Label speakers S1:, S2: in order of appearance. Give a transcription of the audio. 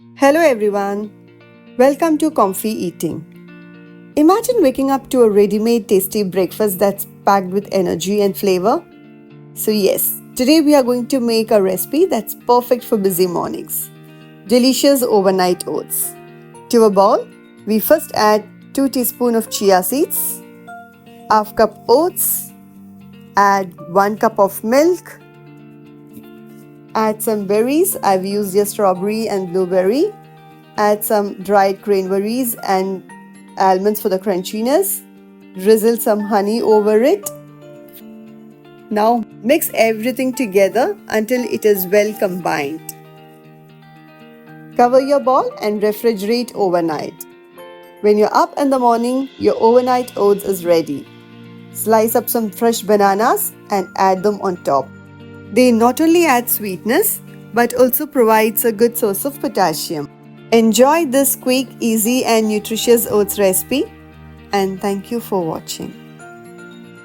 S1: Hello everyone, welcome to Comfy Eating. Imagine waking up to a ready-made tasty breakfast that's packed with energy and flavor. So yes, today we are going to make a recipe that's perfect for busy mornings. Delicious overnight oats. To a bowl, we first add 2 teaspoons of chia seeds, half cup oats, add 1 cup of milk, add some berries. I've used a strawberry and blueberry. Add some dried cranberries and almonds for the crunchiness. Drizzle some honey over it. Now mix everything together until it is well combined. Cover your bowl and refrigerate overnight. When you're up in the morning, your overnight oats is ready. Slice up some fresh bananas and add them on top. They not only add sweetness but also provides a good source of potassium. Enjoy this quick, easy and nutritious oats recipe and thank you for watching.